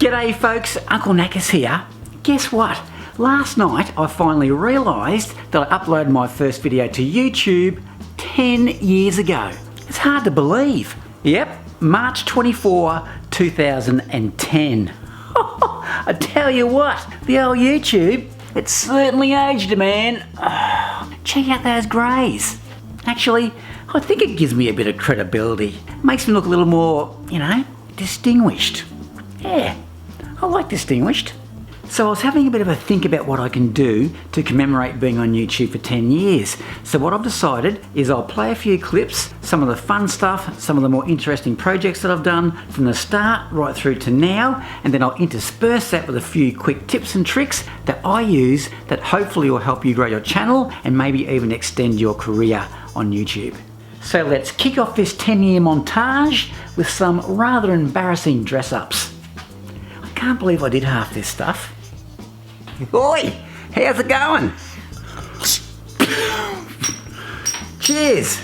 G'day folks, Uncle Knackers here. Guess what? Last night I finally realised that I uploaded my first video to YouTube 10 years ago. It's hard to believe. Yep, March 24, 2010. I tell you what, the old YouTube, it's certainly aged, man. Oh, check out those greys. Actually, I think it gives me a bit of credibility. Makes me look a little more, distinguished. Yeah, I like distinguished. So I was having a bit of a think about what I can do to commemorate being on YouTube for 10 years. So what I've decided is I'll play a few clips, some of the fun stuff, some of the more interesting projects that I've done from the start right through to now, and then I'll intersperse that with a few quick tips and tricks that I use that hopefully will help you grow your channel and maybe even extend your career on YouTube. So let's kick off this 10-year montage with some rather embarrassing dress-ups. I can't believe I did half this stuff. Oi! How's it going? Cheers!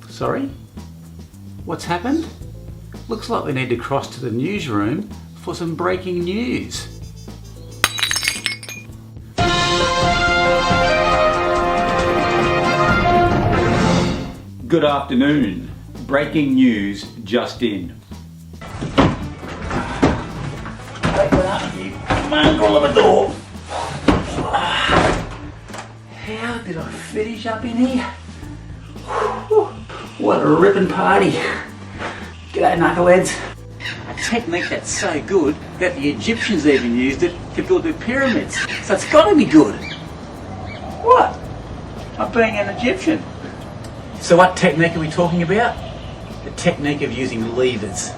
Sorry? What's happened? Looks like we need to cross to the newsroom for some breaking news. Good afternoon. Breaking news just in. Mongrel of a door. How did I finish up in here? What a ripping party. G'day knuckleheads. A technique that's so good that the Egyptians even used it to build their pyramids. So it's got to be good. What? I'm being an Egyptian. So what technique are we talking about? The technique of using levers.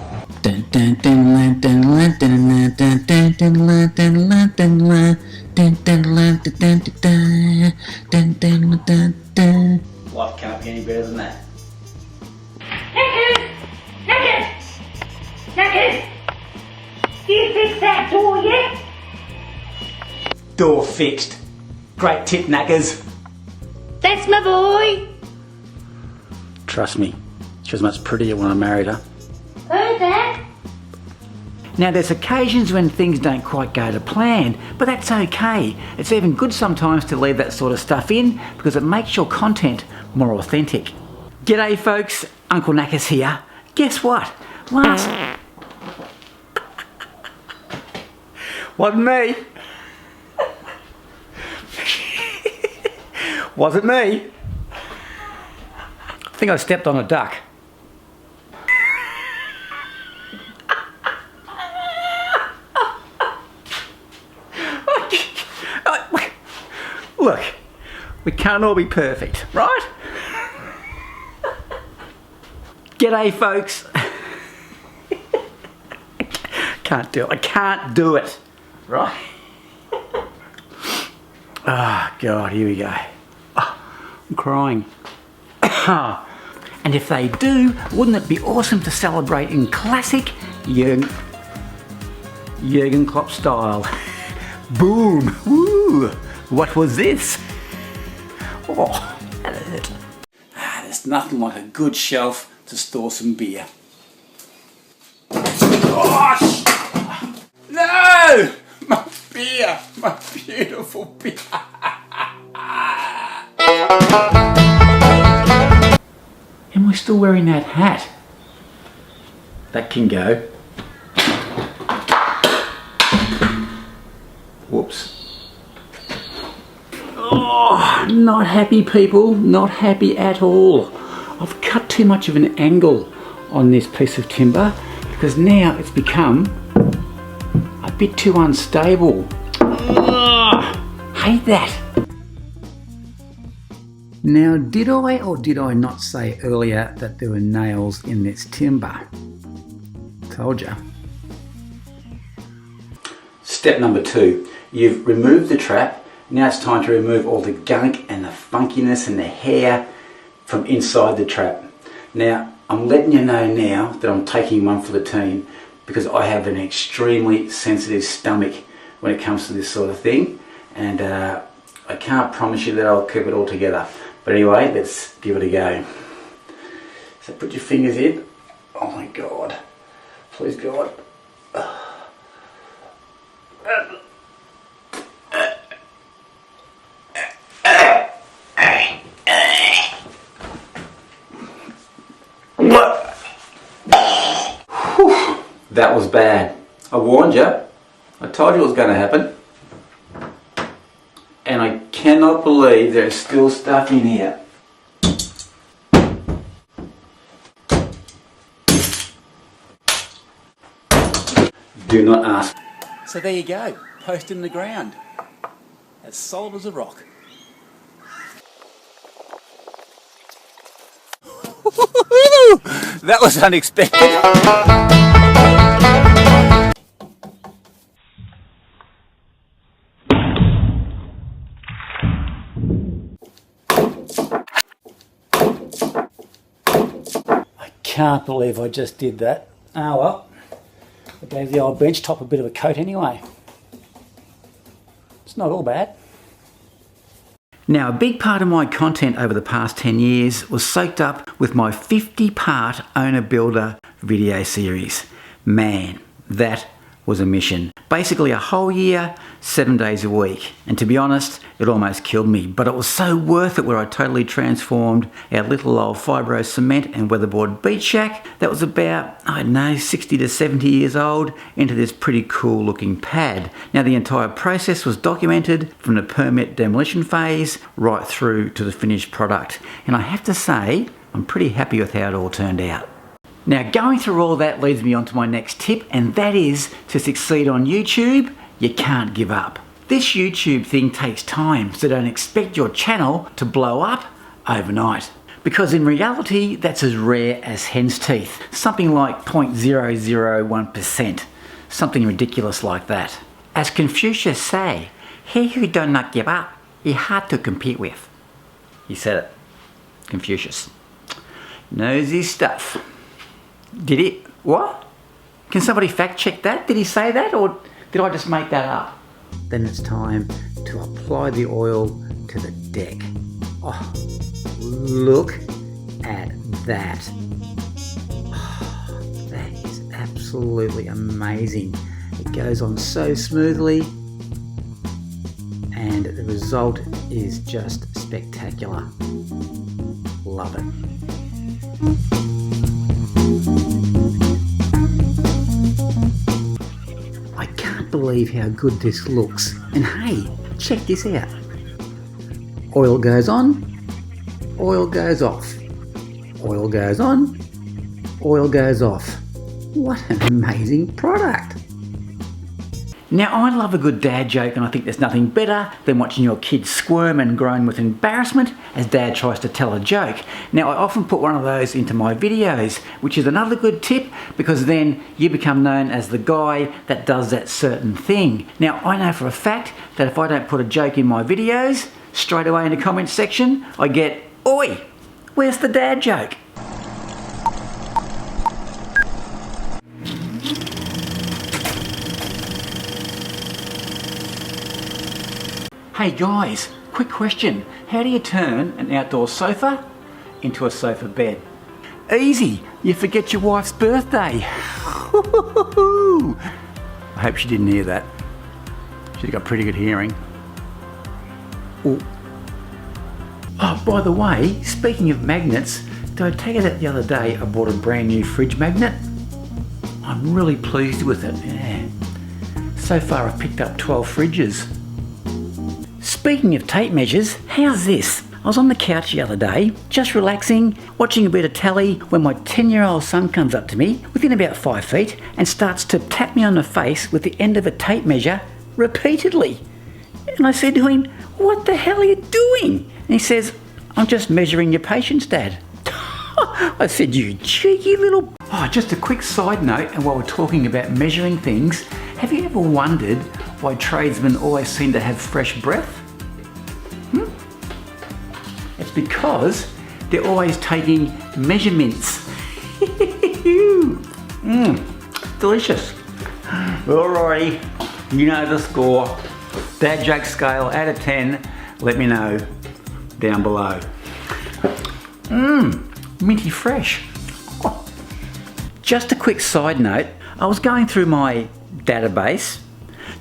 Life can't be any better than that. Knackers! Do you fix that door yet? Door fixed. Great tip, Knackers. That's my boy. Trust me, she was much prettier when I married her. Heard that? Now there's occasions when things don't quite go to plan, but that's okay. It's even good sometimes to leave that sort of stuff in because it makes your content more authentic. G'day folks, Uncle Knackers here. Guess what? Wasn't me. Wasn't me. I think I stepped on a duck. Look, we can't all be perfect, right? G'day folks. Can't do it. I can't do it. Right? Oh God, here we go. Oh, I'm crying. And if they do, wouldn't it be awesome to celebrate in classic Jurgen Klopp style? Boom! Woo! What was this? Oh, that hurt. There's nothing like a good shelf to store some beer. Oh, no! My beer! My beautiful beer! Am I still wearing that hat? That can go. Whoops. Oh, not happy people, not happy at all. I've cut too much of an angle on this piece of timber because now it's become a bit too unstable. Ugh, hate that. Now, did I or did I not say earlier that there were nails in this timber? Told ya. Step number 2. You've removed the trap. Now it's time to remove all the gunk and the funkiness and the hair from inside the trap. Now, I'm letting you know now that I'm taking one for the team because I have an extremely sensitive stomach when it comes to this sort of thing, and I can't promise you that I'll keep it all together. But anyway, let's give it a go. So put your fingers in. Oh my God. Please God. That was bad. I warned you. I told you it was going to happen. And I cannot believe there's still stuff in here. Do not ask. So there you go, posted in the ground. As solid as a rock. That was unexpected. I can't believe I just did that. Oh well. I gave the old bench top a bit of a coat anyway. It's not all bad. Now, a big part of my content over the past 10 years was soaked up with my 50-part owner-builder video series. Man, that was a mission. Basically a whole year, 7 days a week. And to be honest, it almost killed me, but it was so worth it where I totally transformed our little old fibro cement and weatherboard beach shack that was about, I don't know, 60 to 70 years old into this pretty cool looking pad. Now the entire process was documented from the permit demolition phase right through to the finished product. And I have to say, I'm pretty happy with how it all turned out. Now, going through all that leads me on to my next tip, and that is to succeed on YouTube, you can't give up. This YouTube thing takes time, so don't expect your channel to blow up overnight. Because in reality, that's as rare as hen's teeth. Something like 0.001%. Something ridiculous like that. As Confucius say, he who does not give up, he hard to compete with. He said it. Confucius. Knows his stuff. Did he? What? Can somebody fact check that? Did he say that, or did I just make that up? Then it's time to apply the oil to the deck. Oh, look at that. Oh, that is absolutely amazing. It goes on so smoothly, and the result is just spectacular. Love it. I can't believe how good this looks. And hey, check this out. Oil goes on, oil goes off. Oil goes on, oil goes off. What an amazing product. Now, I love a good dad joke, and I think there's nothing better than watching your kids squirm and groan with embarrassment as dad tries to tell a joke. Now, I often put one of those into my videos, which is another good tip, because then you become known as the guy that does that certain thing. Now, I know for a fact that if I don't put a joke in my videos, straight away in the comments section, I get, "Oi, where's the dad joke?" Hey guys, quick question. How do you turn an outdoor sofa into a sofa bed? Easy, you forget your wife's birthday. I hope she didn't hear that. She's got pretty good hearing. Oh, by the way, speaking of magnets, did I tell you that the other day I bought a brand new fridge magnet? I'm really pleased with it, yeah. So far I've picked up 12 fridges. Speaking of tape measures, how's this? I was on the couch the other day, just relaxing, watching a bit of telly, when my 10-year-old son comes up to me, within about 5 feet, and starts to tap me on the face with the end of a tape measure repeatedly. And I said to him, "What the hell are you doing?" And he says, "I'm just measuring your patience, Dad." I said, "You cheeky little..." Oh, just a quick side note, and while we're talking about measuring things, have you ever wondered why tradesmen always seem to have fresh breath? It's because they're always taking measurements. Delicious. Alrighty, you know the score. Dad joke scale out of 10, let me know down below. Minty fresh. Just a quick side note, I was going through my database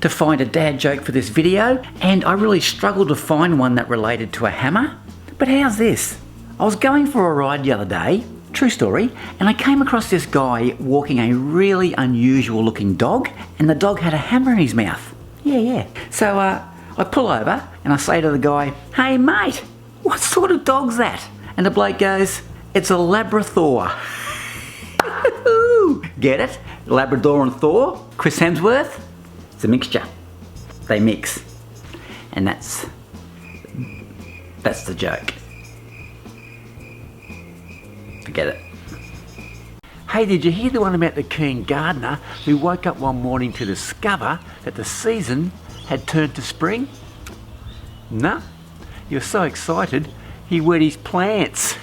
to find a dad joke for this video, and I really struggled to find one that related to a hammer. But how's this? I was going for a ride the other day, true story, and I came across this guy walking a really unusual looking dog, and the dog had a hammer in his mouth. Yeah. So I pull over and I say to the guy, "Hey mate, what sort of dog's that?" And the bloke goes, "It's a Labrador." Get it? Labrador and Thor? Chris Hemsworth? It's a mixture. They mix. And that's the joke. Forget it. Hey, did you hear the one about the keen gardener who woke up one morning to discover that the season had turned to spring? No. He was so excited, he wet his plants.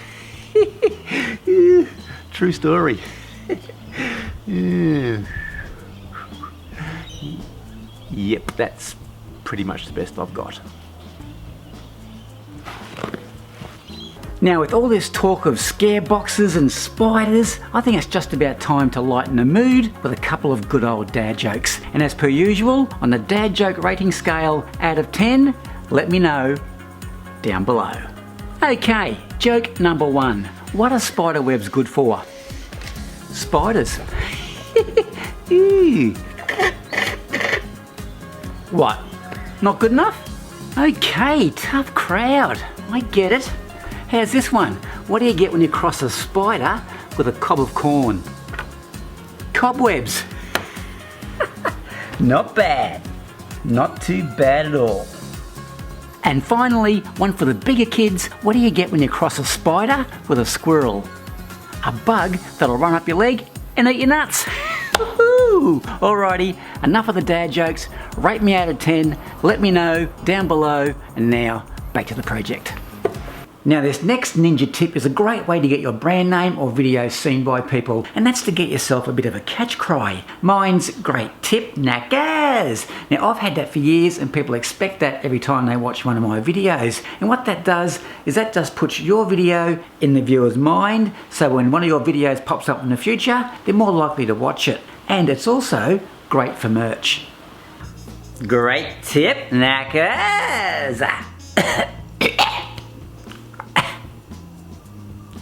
True story. Yep, that's pretty much the best I've got. Now, with all this talk of scare boxes and spiders, I think it's just about time to lighten the mood with a couple of good old dad jokes. And as per usual, on the dad joke rating scale out of 10, let me know down below. Okay, joke number 1. What are spider webs good for? Spiders. What? Not good enough? Okay, tough crowd. I get it. How's this one? What do you get when you cross a spider with a cob of corn? Cobwebs. Not bad. Not too bad at all. And finally, one for the bigger kids. What do you get when you cross a spider with a squirrel? A bug that'll run up your leg and eat your nuts. Alrighty, enough of the dad jokes. Rate me out of 10. Let me know down below. And now, back to the project. Now, this next ninja tip is a great way to get your brand name or video seen by people, and that's to get yourself a bit of a catch cry. Mine's great tip, knackers. Now, I've had that for years, and people expect that every time they watch one of my videos. And what that does is that just puts your video in the viewer's mind, so when one of your videos pops up in the future, they're more likely to watch it. And it's also great for merch. Great tip, knackers.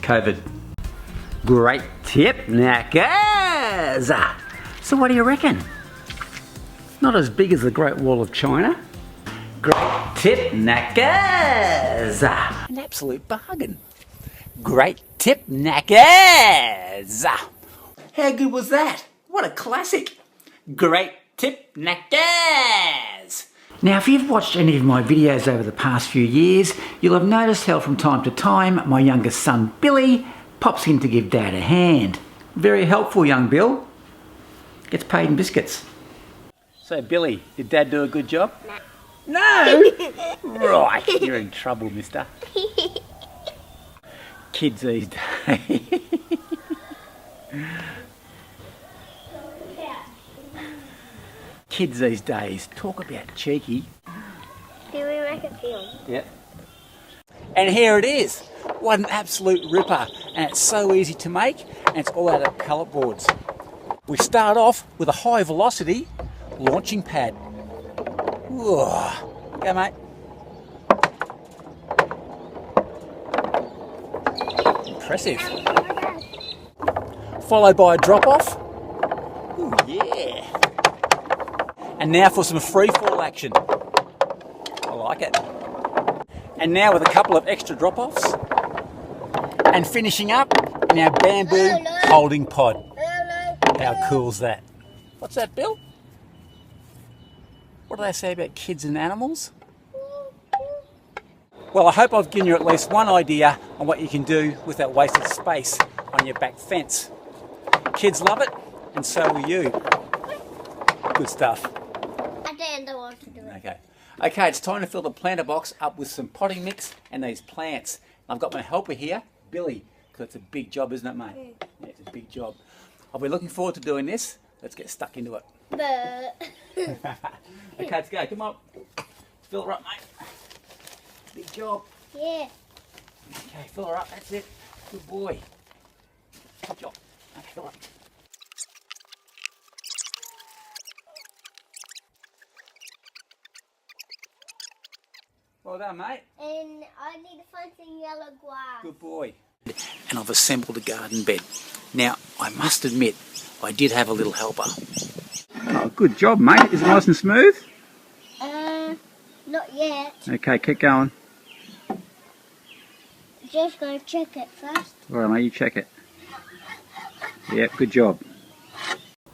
COVID. Great tip, knackers. So what do you reckon? Not as big as the Great Wall of China. Great tip, knackers. An absolute bargain. Great tip, knackers. How good was that? What a classic. Great tip, knackers. Now, if you've watched any of my videos over the past few years, you'll have noticed how from time to time my youngest son Billy pops in to give Dad a hand. Very helpful, young Bill. Gets paid in biscuits. So Billy, did Dad do a good job? No. Right, you're in trouble, mister. Kids these days. Kids these days, talk about cheeky. Do we make a film? Yep. And here it is. What an absolute ripper. And it's so easy to make, and it's all out of pallet boards. We start off with a high velocity launching pad. Whoa. Go, mate. Impressive. Followed by a drop off. Ooh, yeah. And now for some free fall action. I like it. And now with a couple of extra drop-offs. And finishing up in our bamboo holding pod. How cool's that? What's that, Bill? What do they say about kids and animals? Well, I hope I've given you at least one idea on what you can do with that wasted space on your back fence. Kids love it, and so will you. Good stuff. I don't want to do it. Okay, it's time to fill the planter box up with some potting mix and these plants. I've got my helper here, Billy, because it's a big job, isn't it, mate? Yeah, it's a big job. I'll be looking forward to doing this. Let's get stuck into it. Okay, let's go. Come on. Fill her up, mate. Big job. Yeah. Okay, fill her up. That's it. Good boy. Good job. Okay, fill her up. Well done, mate. And I need to find some yellow grass. Good boy. And I've assembled a garden bed. Now, I must admit, I did have a little helper. Oh, good job, mate. Is it nice and smooth? Not yet. Okay, keep going. Just gonna check it first. All right, mate, you check it. Yeah, good job.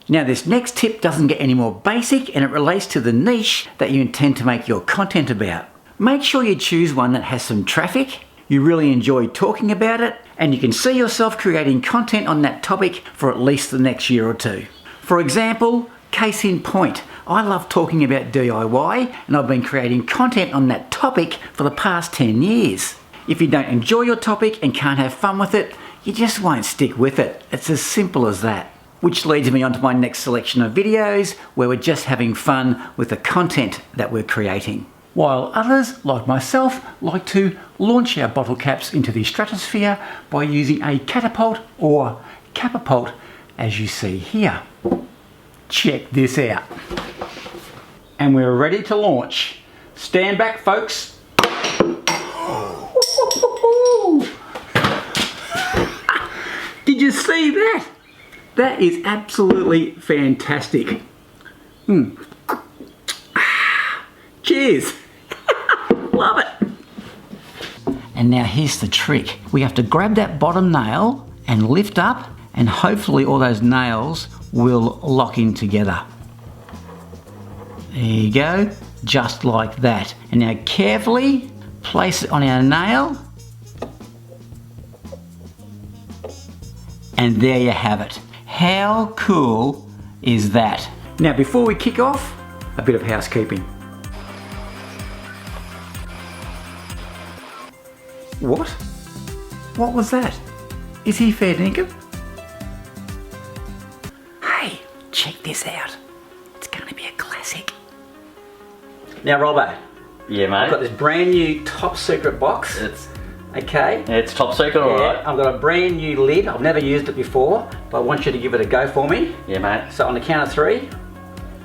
Now, this next tip doesn't get any more basic, and it relates to the niche that you intend to make your content about. Make sure you choose one that has some traffic, you really enjoy talking about it, and you can see yourself creating content on that topic for at least the next year or two. For example, case in point, I love talking about DIY, and I've been creating content on that topic for the past 10 years. If you don't enjoy your topic and can't have fun with it, you just won't stick with it. It's as simple as that. Which leads me on to my next selection of videos where we're just having fun with the content that we're creating. While others, like myself, like to launch our bottle caps into the stratosphere by using a catapult or catapult, as you see here. Check this out. And we're ready to launch. Stand back, folks. Did you see that? That is absolutely fantastic. Cheers. Love it. And now here's the trick. We have to grab that bottom nail and lift up, and hopefully all those nails will lock in together. There you go, just like that. And now carefully place it on our nail. And there you have it. How cool is that? Now before we kick off, a bit of housekeeping. What? What was that? Is he fair dinkum? Hey, check this out. It's going to be a classic. Now Robbo. Yeah, mate. I've got this brand new top secret box. Okay. It's top secret, alright. I've got a brand new lid. I've never used it before, but I want you to give it a go for me. Yeah, mate. So on the count of 3,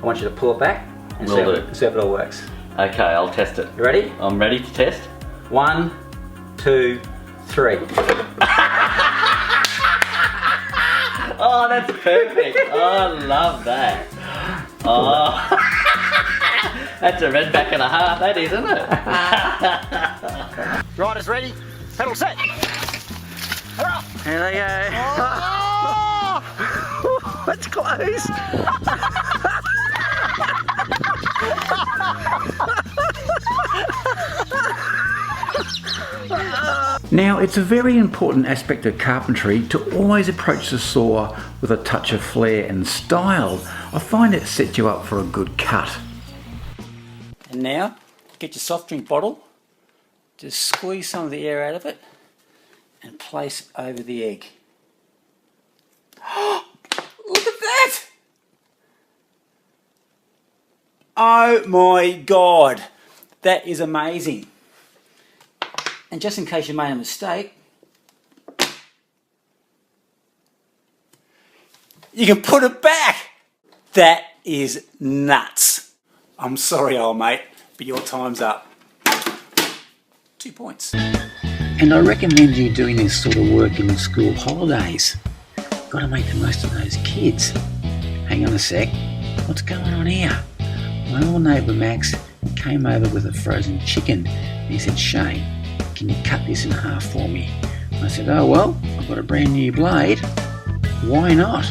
I want you to pull it back and see if it all works. Okay, I'll test it. You ready? I'm ready to test. 1, 2, 3. Oh, that's perfect. Oh, I love that. Oh. That's a red back and a half, that is, isn't it? Riders ready, pedal set. Hurrah! Here they go. Oh! That's close. Now, it's a very important aspect of carpentry to always approach the saw with a touch of flair and style. I find it sets you up for a good cut. And now, get your soft drink bottle, just squeeze some of the air out of it and place over the egg. Look at that! Oh my God, that is amazing. And just in case you made a mistake, you can put it back. That is nuts. I'm sorry, old mate, but your time's up. 2 points. And I recommend you doing this sort of work in the school holidays. Got to make the most of those kids. Hang on a sec. What's going on here? My old neighbour Max came over with a frozen chicken. And he said, Shane, can you cut this in half for me? I said, oh well, I've got a brand new blade. Why not?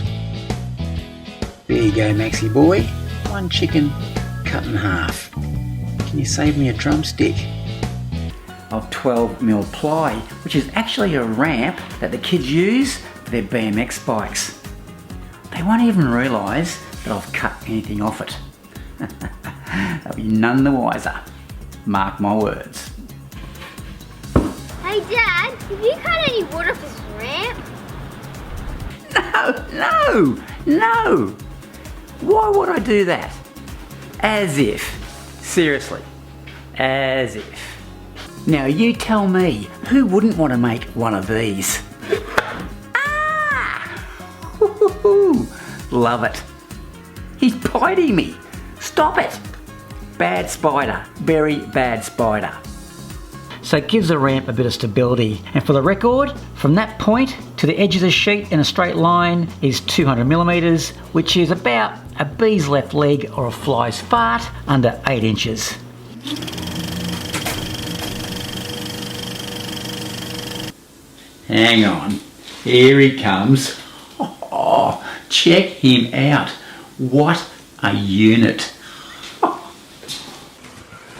There you go, Maxie boy. 1 chicken cut in half. Can you save me a drumstick? Of 12mm ply, which is actually a ramp that the kids use for their BMX bikes. They won't even realise that I've cut anything off it. They'll be none the wiser. Mark my words. Hey Dad, have you cut any wood off this ramp? No! Why would I do that? As if. Seriously. As if. Now you tell me, who wouldn't want to make one of these? Ah! Love it. He's biting me. Stop it. Bad spider. Very bad spider. so it gives the ramp a bit of stability. And for the record, from that point to the edge of the sheet in a straight line is 200 millimeters, which is about a bee's left leg or a fly's fart under 8 inches. Hang on, here he comes. Oh, check him out. What a unit.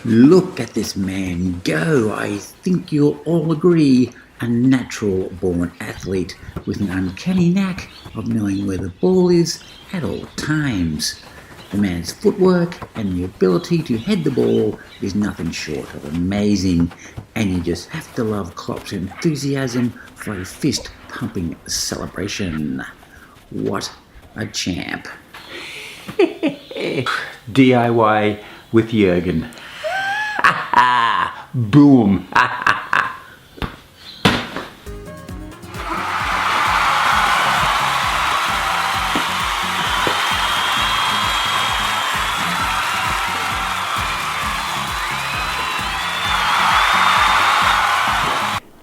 Look at this man go. I think you'll all agree, a natural born athlete with an uncanny knack of knowing where the ball is at all times. The man's footwork and the ability to head the ball is nothing short of amazing, and you just have to love Klopp's enthusiasm for a fist-pumping celebration. What a champ. DIY with Jürgen. Boom.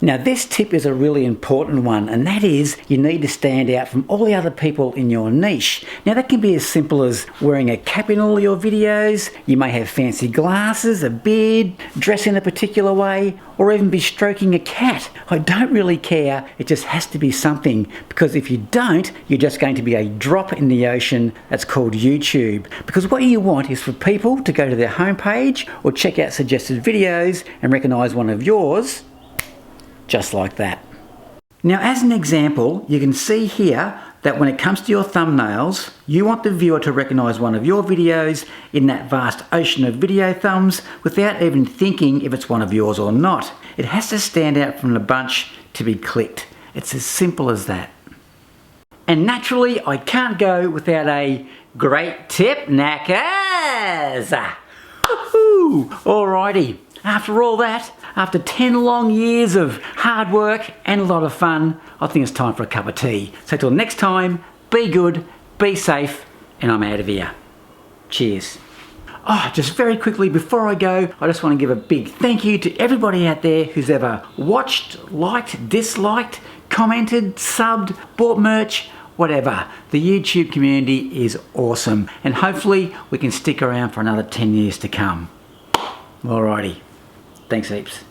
Now this tip is a really important one, and that is you need to stand out from all the other people in your niche. Now that can be as simple as wearing a cap in all your videos, you may have fancy glasses, a beard, dress in a particular way, or even be stroking a cat. I don't really care, it just has to be something, because if you don't, you're just going to be a drop in the ocean that's called YouTube. Because what you want is for people to go to their homepage or check out suggested videos and recognise one of yours, just like that. Now as an example, you can see here that when it comes to your thumbnails, you want the viewer to recognise one of your videos in that vast ocean of video thumbs without even thinking if it's one of yours or not. It has to stand out from the bunch to be clicked. It's as simple as that. And naturally, I can't go without a great tip, knackers! Woohoo! Alrighty. After all that, after 10 long years of hard work and a lot of fun, I think it's time for a cup of tea. So till next time, be good, be safe, and I'm out of here. Cheers. Oh, just very quickly before I go, I just want to give a big thank you to everybody out there who's ever watched, liked, disliked, commented, subbed, bought merch, whatever. The YouTube community is awesome, and hopefully we can stick around for another 10 years to come. Alrighty. Thanks heaps.